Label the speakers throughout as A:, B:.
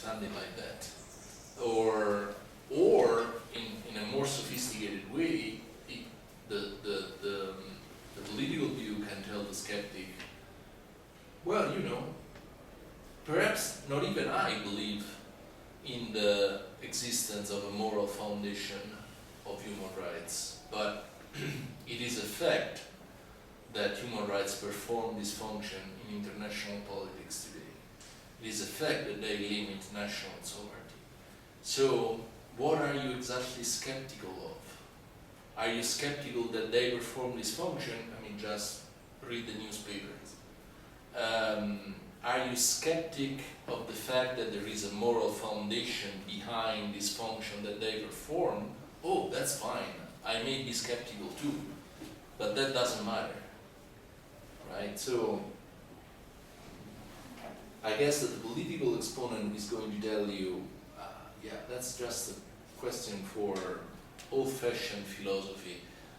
A: understand it like that. Or in a more sophisticated way, the political view can tell the skeptic, well, you know, perhaps not even I believe in the existence of a moral foundation of human rights, but it is a fact that human rights perform this function in international politics today. It is a fact that they limit national sovereignty. So, what are you exactly skeptical of? Are you skeptical that they perform this function? I mean, just read the newspapers. Are you skeptic of the fact that there is a moral foundation behind this function that they perform? Oh, that's fine. I may be skeptical too, but that doesn't matter, right? So, I guess that the political exponent is going to tell you, yeah, that's just a question for old-fashioned philosophy.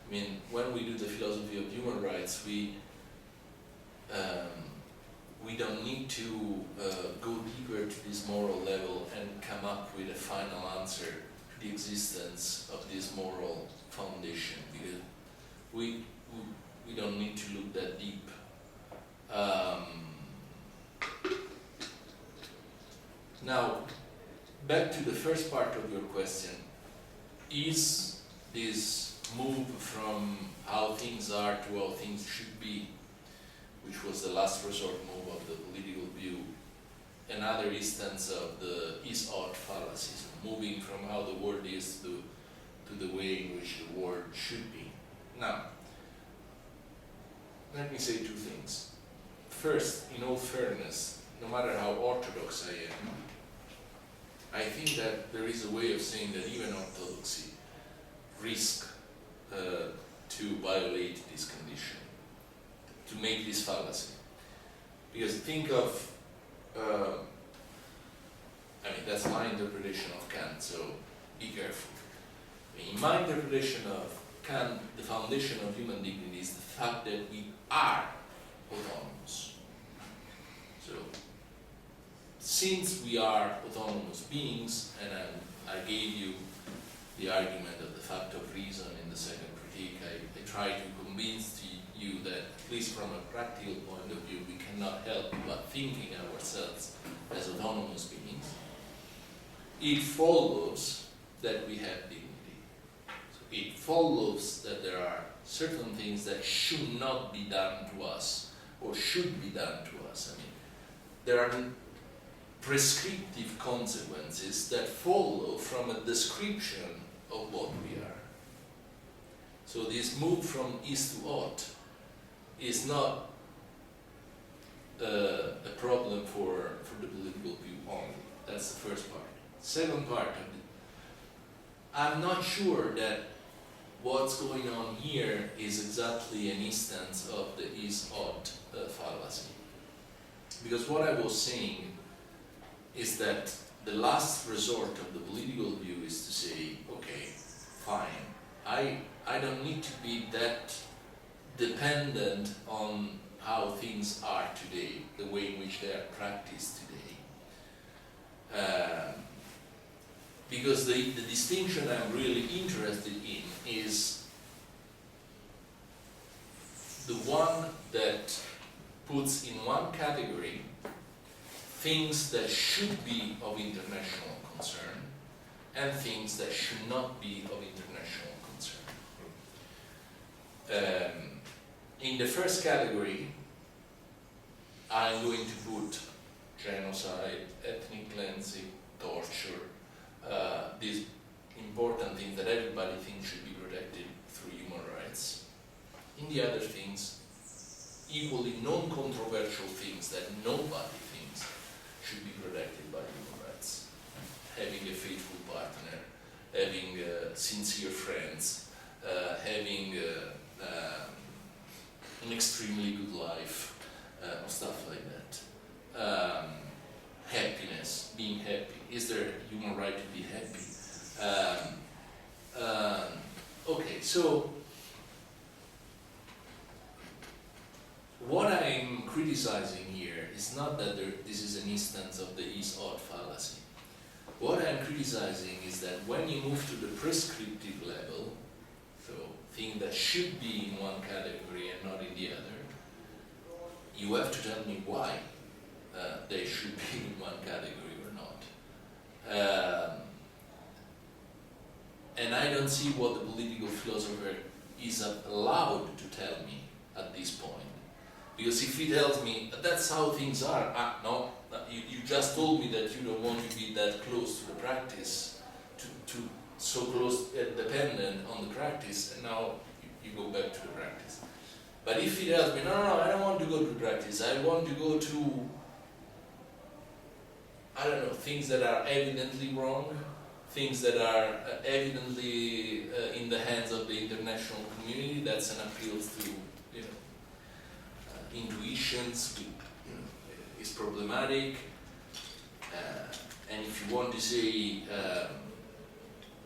A: I mean, when we do the philosophy of human rights, we don't need to go deeper to this moral level and come up with a final answer to the existence of this moral foundation, because we don't need to look that deep. Now, back to the first part of your question, is this move from how things are to how things should be, which was the last resort move of the political view, another instance of the is-ought fallacy, so moving from how the world is to the way in which the world should be. Now, let me say two things. First, in all fairness, no matter how orthodox I am, I think that there is a way of saying that even orthodoxy risk to violate this condition, to make this fallacy. Because think of, I mean, that's my interpretation of Kant, so be careful. In my interpretation of Kant, the foundation of human dignity is the fact that we are autonomous. So, since we are autonomous beings, and I gave you the argument of the fact of reason in the second critique, I try to convince you that, at least from a practical point of view, we cannot help but thinking ourselves as autonomous beings. It follows that we have dignity. So it follows that there are certain things that should not be done to us, or should be done to us. I mean, there are prescriptive consequences that follow from a description of what we are. So this move from is to ought is not a problem for the political view only. That's the first part. Second part of it, I'm not sure that what's going on here is exactly an instance of the is-ought fallacy. Because what I was saying is that the last resort of the political view is to say, okay, fine, I don't need to be that dependent on how things are today, the way in which they are practiced today. Because the distinction I'm really interested in is the one that puts in one category things that should be of international concern and things that should not be of international concern. In the first category, I'm going to put genocide, ethnic cleansing, torture, these important things that everybody thinks should be protected through human rights. In the other things, equally non-controversial things that nobody thinks should be protected by human rights. Having a faithful partner, having sincere friends, having an extremely good life, stuff like that. Happiness, being happy. Is there a human right to be happy? Okay, so what I'm criticizing here is not that this is an instance of the is-ought fallacy. What I'm criticizing is that when you move to the prescriptive level, so things that should be in one category and not in the other, you have to tell me why they should be in one category or not. And I don't see what the political philosopher is allowed to tell me at this point. Because if he tells me, that's how things are, no, you just told me that you don't want to be that close to the practice, to so close, dependent on the practice, and now you go back to the practice. But if he tells me, no, I don't want to go to practice, I want to go to, I don't know, things that are evidently wrong, things that are evidently in the hands of the international community, that's an appeal to, intuitions, is problematic. And if you want to say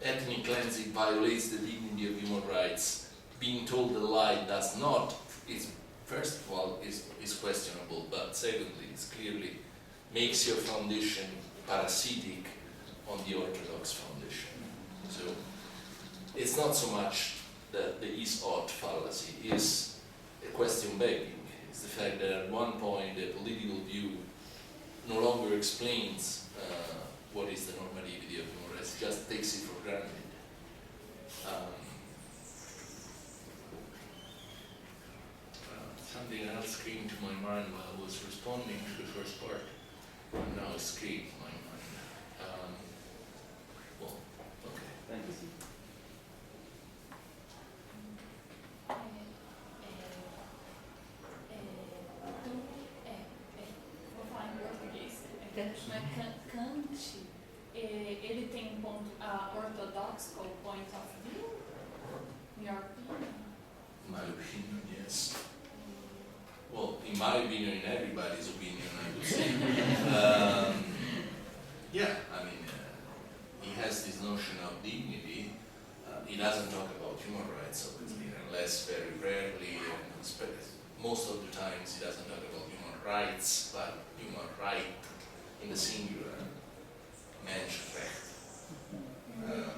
A: ethnic cleansing violates the dignity of human rights, being told a lie does not, is first of all is questionable, but secondly, it clearly makes your foundation parasitic on the Orthodox foundation. So it's not so much that the is-ought fallacy is a question begging. It's the fact that at one point a political view no longer explains what is the normativity of human rights, just takes it for granted. Something else came to my mind while I was responding to the first part, and now escaped my mind. Well, okay.
B: Thank you.
C: Vou falar em português. Kant, ele tem ponto orthodoxical point of view, in your opinion?
A: In my opinion, yes. Well, in my opinion, in everybody's opinion, I would say. Yeah, I mean, he has this notion of dignity. He doesn't talk about human rights, obviously, unless very rarely, and most of the times he doesn't talk about human rights, but human right in the singular, Menschenrecht.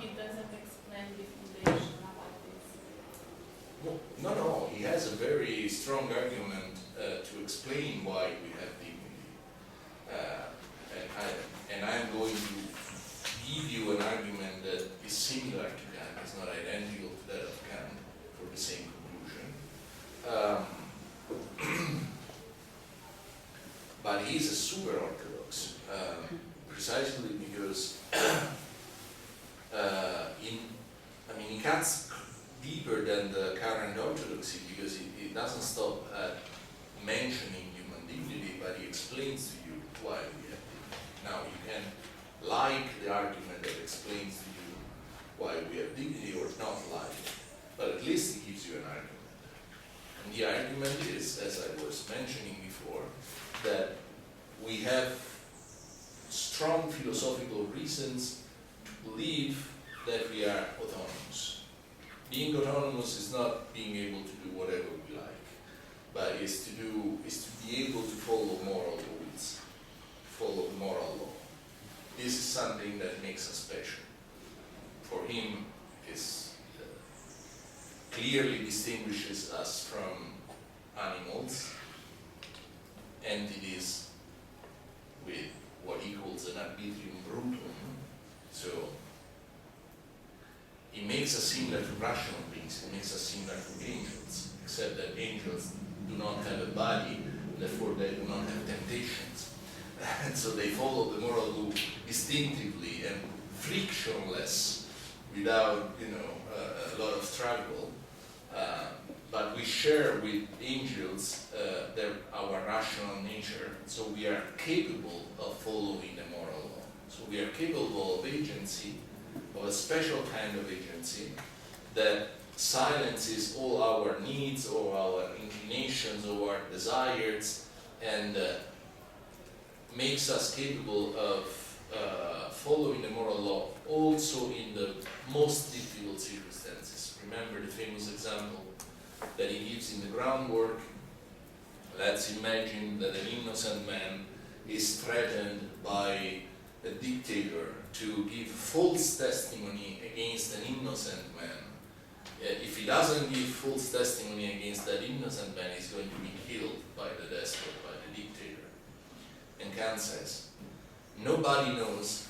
C: He doesn't explain the foundation about this.
A: No, he has a very strong argument to explain why we have dignity. And I'm going to give you an argument that is similar to Kant, it's not identical to that of Kant, for the same conclusion. But he's a super orthodox, precisely because he cuts deeper than the current orthodoxy, because he doesn't stop at mentioning human dignity, but he explains to you why we have dignity. Now, you can like the argument that explains to you why we have dignity or not like it, but at least it gives you an argument. And the argument is, as I was mentioning before, that we have strong philosophical reasons to believe that we are autonomous. Being autonomous is not being able to do whatever we like, but is to be able to follow moral rules, follow moral law. This is something that makes us special. For him, is clearly distinguishes us from animals, entities with what he calls an arbitrium brutum. So it makes us similar to rational beings, it makes us similar to angels, except that angels do not have a body, therefore they do not have temptations. And so they follow the moral law distinctively and frictionless, without a lot of struggle. But we share with angels our rational nature, so we are capable of following the moral law. So we are capable of agency, of a special kind of agency that silences all our needs or our inclinations or our desires, and makes us capable of following the moral law also in the most difficult circumstances. Remember the famous example that he gives in the groundwork. Let's imagine that an innocent man is threatened by a dictator to give false testimony against an innocent man, if he doesn't give false testimony against that innocent man, he's going to be killed by the despot, by the dictator. And Kant says, nobody knows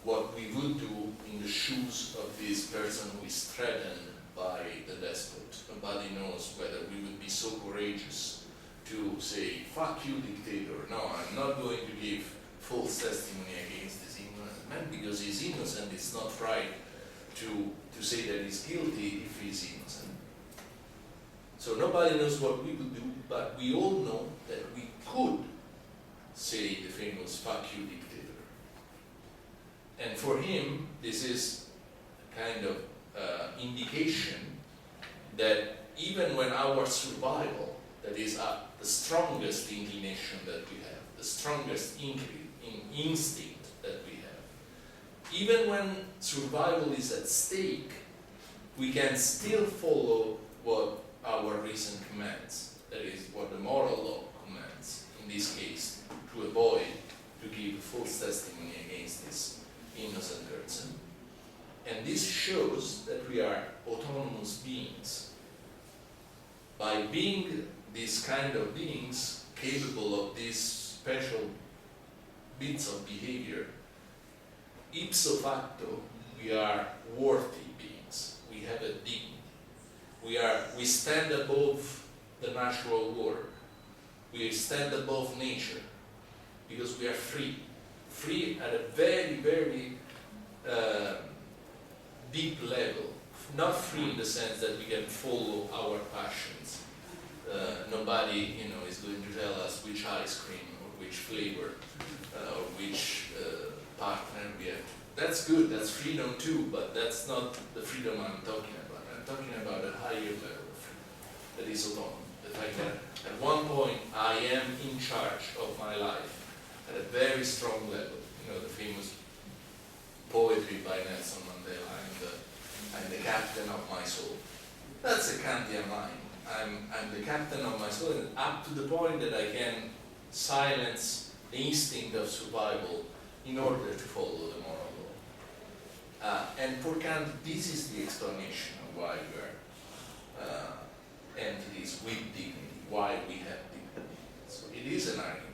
A: what we would do in the shoes of this person who is threatened by the despot. Nobody knows whether we would be so courageous to say, fuck you, dictator. No, I'm not going to give false testimony against this innocent man because he's innocent. It's not right to say that he's guilty if he's innocent. So nobody knows what we would do, but we all know that we could say the famous fuck you, dictator. And for him, this is a kind of indication that even when our survival, that is the strongest inclination that we have, the strongest instinct that we have, even when survival is at stake, we can still follow what our reason commands, that is what the moral law commands, in this case, to avoid to give false testimony against this innocent person. And this shows that we are autonomous beings. By being these kind of beings capable of these special bits of behavior, ipso facto, we are worthy beings. We have a dignity. We stand above the natural world. We stand above nature because we are free. Free at a very, very deep level. Not free in the sense that we can follow our passions. Nobody, is going to tell us which ice cream or which flavor or which partner we have. That's good, that's freedom too, but that's not the freedom I'm talking about. I'm talking about a higher level of freedom that is autonomy. The fact that at one point I am in charge of my life at a very strong level. The famous poetry by Nelson Mandela, I'm the captain of my soul. That's a Kantian line. I'm the captain of my soul, and up to the point that I can silence the instinct of survival in order to follow the moral law. And for Kant, this is the explanation of why we are entities with dignity, why we have dignity. So it is an argument.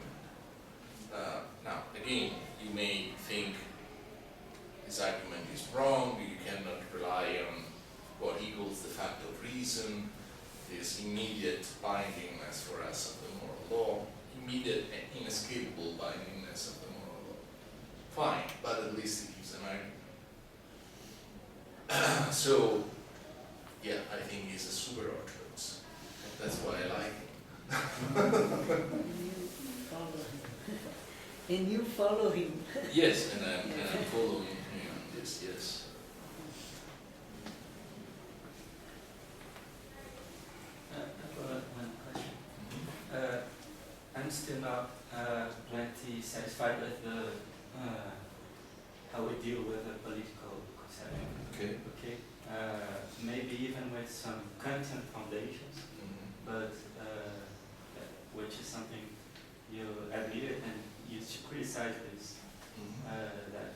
A: Now, again, you may think this argument is wrong, you cannot rely on what he calls the fact of reason, this immediate bindingness for us of the moral law, immediate and inescapable bindingness of the moral law. Fine, but at least it gives an argument. So, yeah, I think he's a super orthodox. That's why I like him.
B: And you follow him.
A: Yes, and I'm following him on this, yes.
D: I've got one question. I'm still not plenty satisfied with how we deal with the political conception.
A: Okay.
D: Okay. Maybe even with some Kantian foundations, but which is something you admitted and used to criticize this, that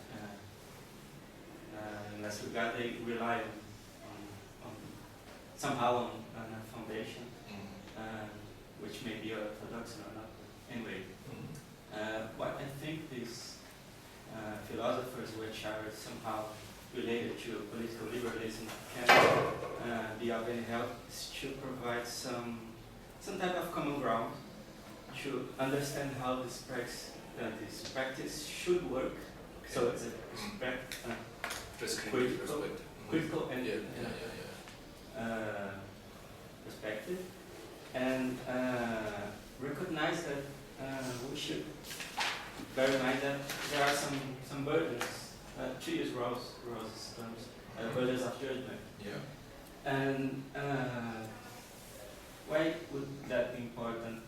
D: in this regard they rely on somehow on a foundation, which may be orthodox or not. Anyway, what I think these philosophers, which are somehow related to political liberalism, can be of any help is to provide some type of common ground to understand how this practice should work. Okay. So it's a critical and perspective, and recognize that we should bear in mind that there are some burdens, to use Rawls' terms, burdens of judgment.
A: Yeah.
D: And why would that be important?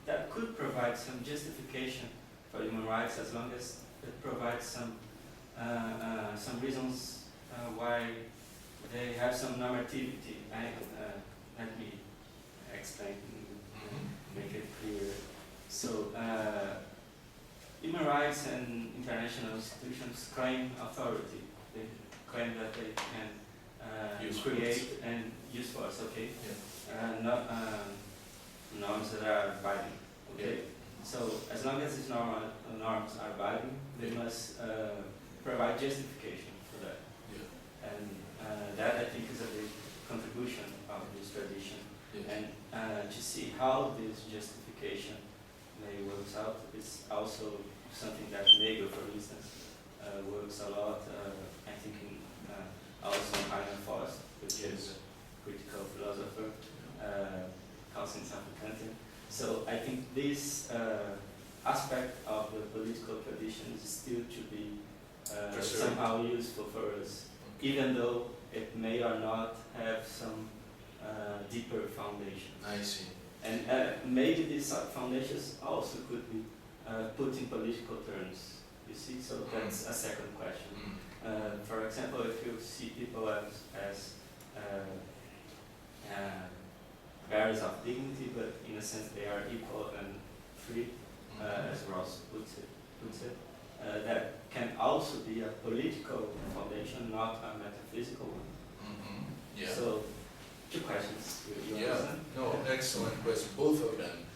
D: That could provide some justification for human rights, as long as it provides some reasons why they have some normativity. Let me explain, make it clear. So human rights and international institutions claim authority. They claim that they can
A: Use
D: create
A: force.
D: and use force, okay?
A: Yeah.
D: Norms that are binding, okay? So as long as these norms are binding, they must provide justification for that.
A: Yeah.
D: And that I think is a big contribution of this tradition.
A: Yeah.
D: And to see how this justification may works out is also something that Hegel, for instance, works a lot. I think in, also Heiner Forst, which is a critical philosopher, Cousin Kantian. So I think this aspect of the political tradition is still to be somehow useful for us, even though it may or not have some deeper foundation.
A: I see.
D: And maybe these foundations also could be put in political terms, you see, so that's a second question. For example, if you see people as bearers of dignity, but in a sense they are equal and free, as Ross puts it, that can also be a political foundation, not a metaphysical one.
A: Yeah.
D: So, two questions. You
A: Yeah,
D: understand?
A: no, excellent question, both of them.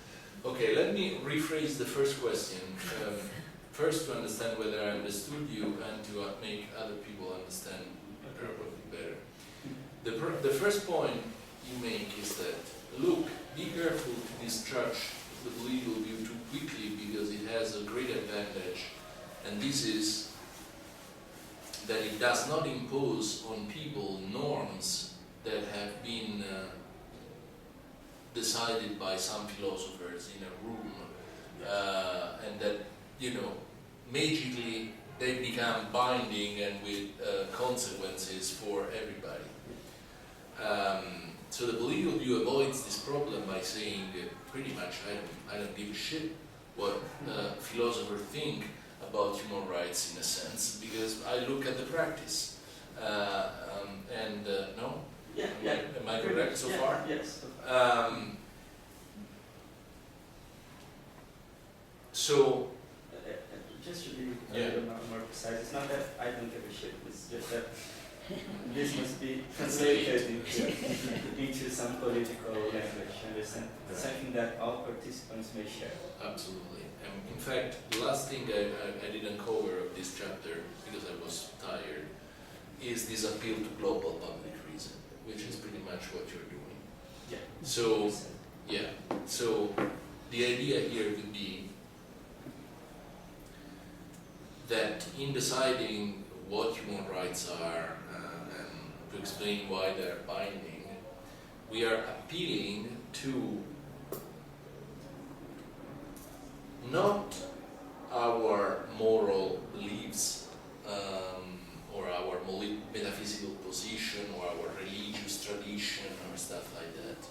A: Okay, let me rephrase the first question. First, to understand whether I understood you, and to make other people understand probably better. The first point you make is that, look, be careful to discharge the political view too quickly, because it has a great advantage, and this is that it does not impose on people norms that have been decided by some philosophers in a room, and that, magically they become binding and with consequences for everybody. So the political view avoids this problem by saying pretty much I don't give a shit what philosophers think about human rights, in a sense, because I look at the practice. No?
D: Yeah,
A: Am I correct so far?
D: Yes.
A: So,
D: just to be a little more precise, it's not that I don't give a shit, it's just that this must be translated into some political language, understand?
A: Right.
D: Something that all participants may share.
A: absolutely. In fact, the last thing I didn't cover of this chapter, because I was tired, is this appeal to global public reason, which is pretty much what you're doing.
D: Yeah.
A: So, so the idea here would be that in deciding what human rights are and to explain why they're binding, we are appealing to not our moral beliefs or our metaphysical position or our religious tradition or stuff like that,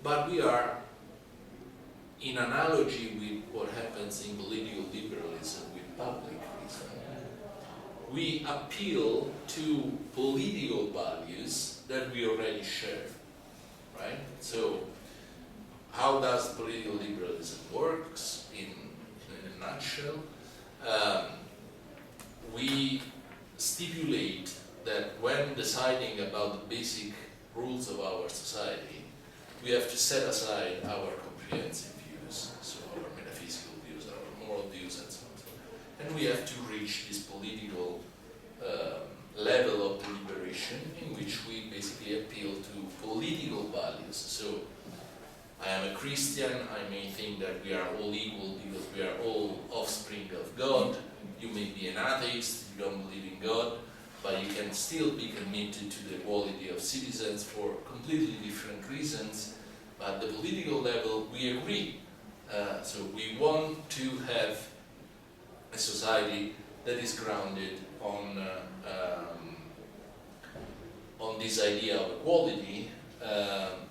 A: but we are, in analogy with what happens in political liberalism with public reason, we appeal to political values that we already share, right? So, how does political liberalism works in a nutshell? We stipulate that when deciding about the basic rules of our society, we have to set aside our comprehensive views, so our metaphysical views, our moral views, and so on. And we have to reach this political level of deliberation in which we basically appeal to political values. So, I am a Christian, I may think that we are all equal because we are all offspring of God. You may be an atheist, you don't believe in God, but you can still be committed to the equality of citizens for completely different reasons. But at the political level, we agree. So we want to have a society that is grounded on this idea of equality,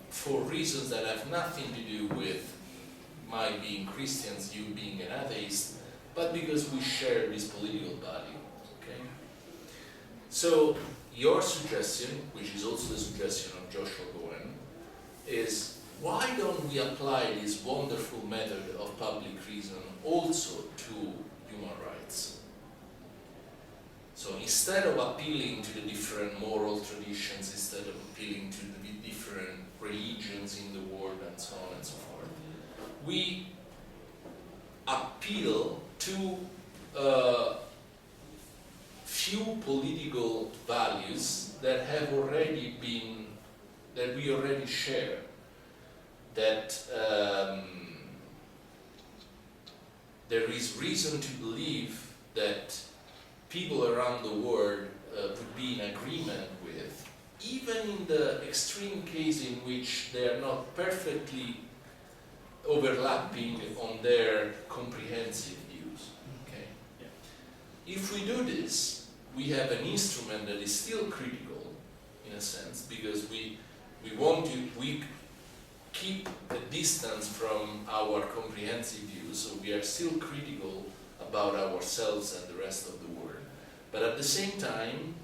A: for reasons that have nothing to do with my being Christians, you being an atheist, but because we share this political value. Okay? So your suggestion, which is also the suggestion of Joshua Cohen, is why don't we apply this wonderful method of public reason also to human rights. So instead of appealing to the different moral traditions, instead of appealing to the different religions in the world and so on and so forth, we appeal to few political values that have already been, that we already share, that there is reason to believe that people around the world would be in agreement with, even in the extreme case in which they are not perfectly overlapping on their comprehensive views. Okay? Yeah. If we do this, we have an instrument that is still critical, in a sense, because we keep a distance from our comprehensive views, so we are still critical about ourselves and the rest of the world. But at the same time,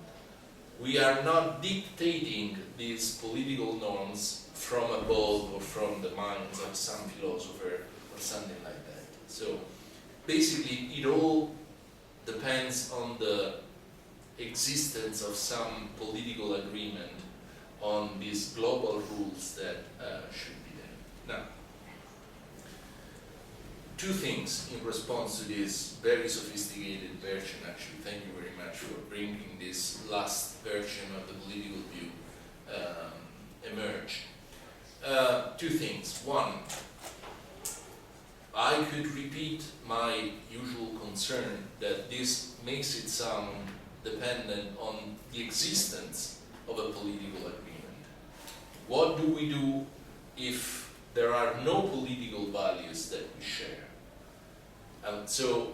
A: we are not dictating these political norms from above or from the minds of some philosopher or something like that. So basically, it all depends on the existence of some political agreement on these global rules that should be there. Now, two things in response to this very sophisticated version, actually. Thank you very much for bringing this last version of the political view emerge. Two things. One, I could repeat my usual concern that this makes it sound dependent on the existence of a political agreement. What do we do if there are no political values that we share? So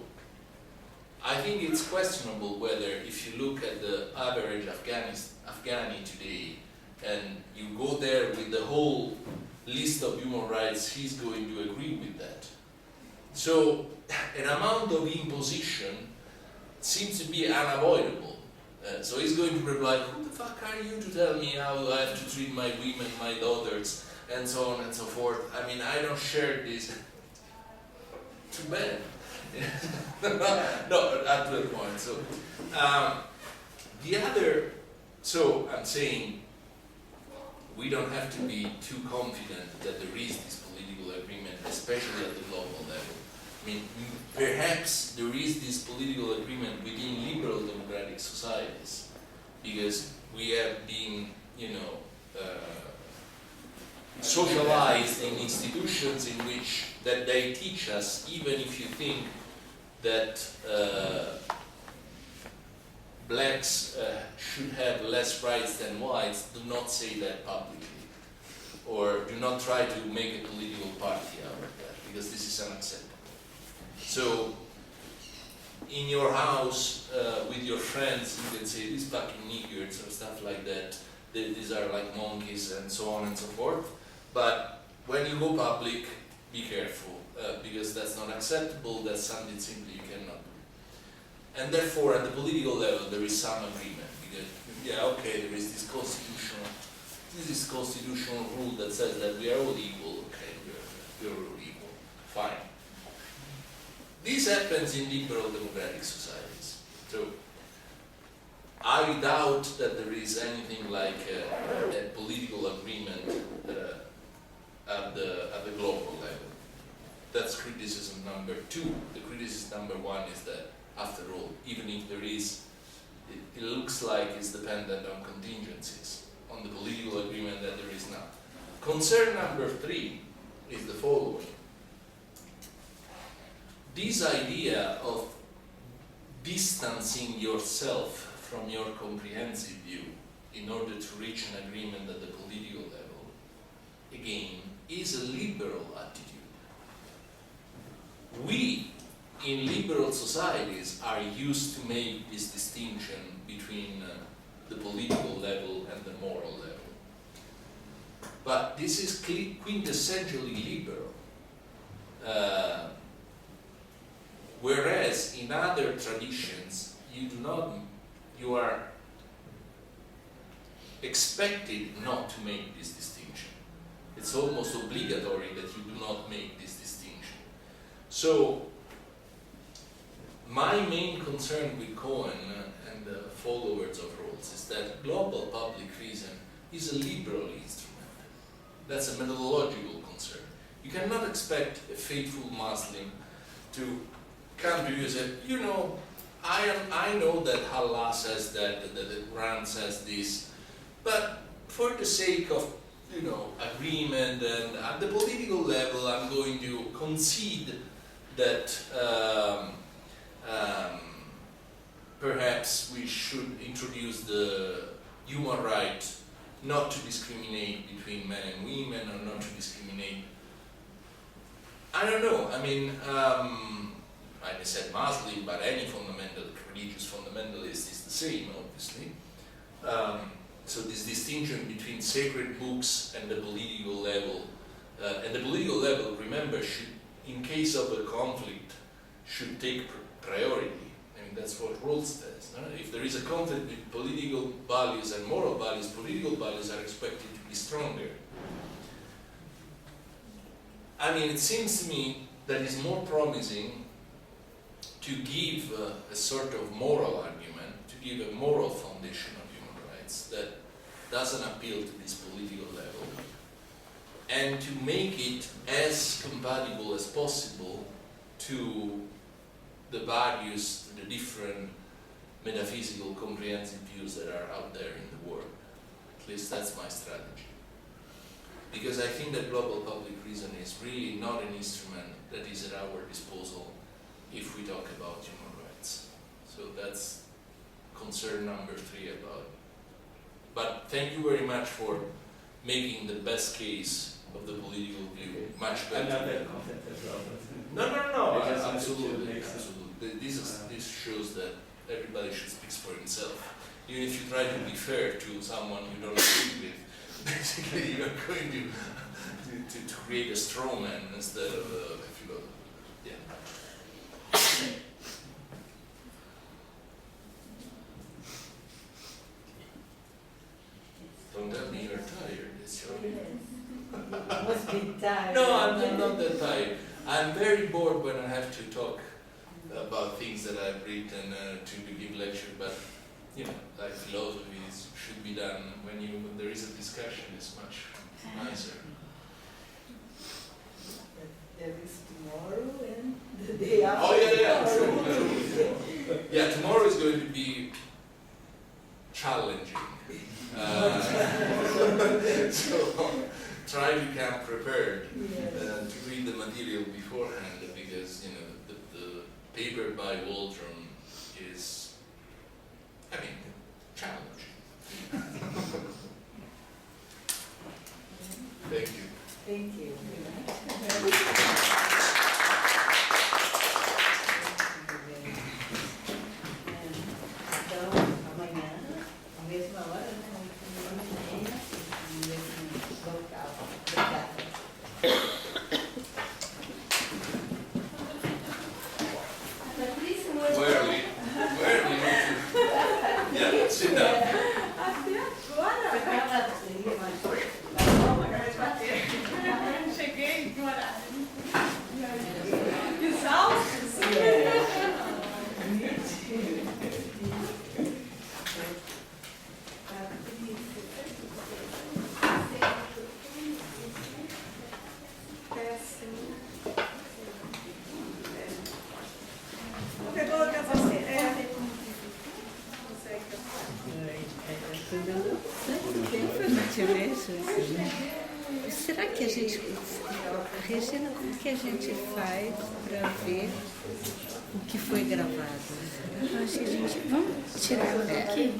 A: I think it's questionable whether, if you look at the average Afghani today and you go there with the whole list of human rights, he's going to agree with that. So an amount of imposition seems to be unavoidable. So he's going to reply, who the fuck are you to tell me how I have to treat my women, my daughters, and so on and so forth? I mean, I don't share this. Too bad. No, at that point. So the other, so I'm saying we don't have to be too confident that there is this political agreement, especially at the global level. I mean, perhaps there is this political agreement within liberal democratic societies, because we have been, socialized in institutions in which that they teach us, even if you think that blacks should have less rights than whites, do not say that publicly, or do not try to make a political party out of that, because this is unacceptable. So, in your house, with your friends, you can say, these fucking niggers, or stuff like that, these are like monkeys, and so on and so forth. But when you go public, be careful, because that's not acceptable, that's something simply you cannot do. And therefore, at the political level, there is some agreement, because, yeah, okay, there is this constitutional rule that says that we are all equal, okay, we're all equal, fine. This happens in liberal democratic societies. So, I doubt that there is anything like a political agreement at the global level. That's criticism number two. The criticism number one is that, after all, even if there is, it looks like it's dependent on contingencies, on the political agreement that there is now. Concern number three is the following. This idea of distancing yourself from your comprehensive view in order to reach an agreement at the political level, again, is a liberal attitude. We, in liberal societies, are used to make this distinction between the political level and the moral level. But this is quintessentially liberal. Whereas in other traditions, you are expected not to make this distinction. It's almost obligatory that you do not make this distinction. So my main concern with Cohen and the followers of Rawls is that global public reason is a liberal instrument. That's a methodological concern. You cannot expect a faithful Muslim to come to you and say, you know, I know that Allah says that the Quran says this, but for the sake of, you know, agreement and at the political level, I'm going to concede that perhaps we should introduce the human right not to discriminate between men and women, or not to discriminate. I don't know. I mean, I said Muslim, but any religious fundamentalist is the same, obviously. So this distinction between sacred books and the political level, remember, should, in case of a conflict, should take priority. I mean, that's what Rawls says. No? If there is a conflict with political values and moral values, political values are expected to be stronger. I mean, it seems to me that it's more promising to give a sort of moral argument, to give a moral foundation of human rights that doesn't appeal to this political level, and to make it as compatible as possible to the values, to the different metaphysical comprehensive views that are out there in the world. At least that's my strategy. Because I think that global public reason is really not an instrument that is at our disposal if we talk about human rights. So that's concern number 3 about it. But thank you very much for making the best case of the political view much better.
D: Another content as well.
A: No,
D: I just
A: absolutely.
D: makes sense.
A: This shows that everybody should speak for himself. Even if you try to be fair to someone you don't agree with, basically you are going to create a straw man instead of if you go, yeah. Don't tell me you're tired. It's your
B: You must be tired.
A: No, I'm not that tired. I'm very bored when I have to talk about things that I've written to give lecture, but you know, like philosophy should be done when there is a discussion. It's much nicer.
B: There is tomorrow and the day after.
A: Oh yeah, true. Yeah, tomorrow is going to be challenging. So try to come prepared to read the material beforehand, because you know the paper by Waldron is, I mean, challenging. Thank you.
B: Thank you. Então, amanhã, à mesma hora, no mesmo local. Obrigada.
A: Where do you yeah, sit down.
C: Até agora? Cheguei no horário. Exaustos?
B: Será que a gente, Regina, como que a gente faz para ver o que foi gravado?
E: Eu acho que a gente... Vamos tirar ela daqui?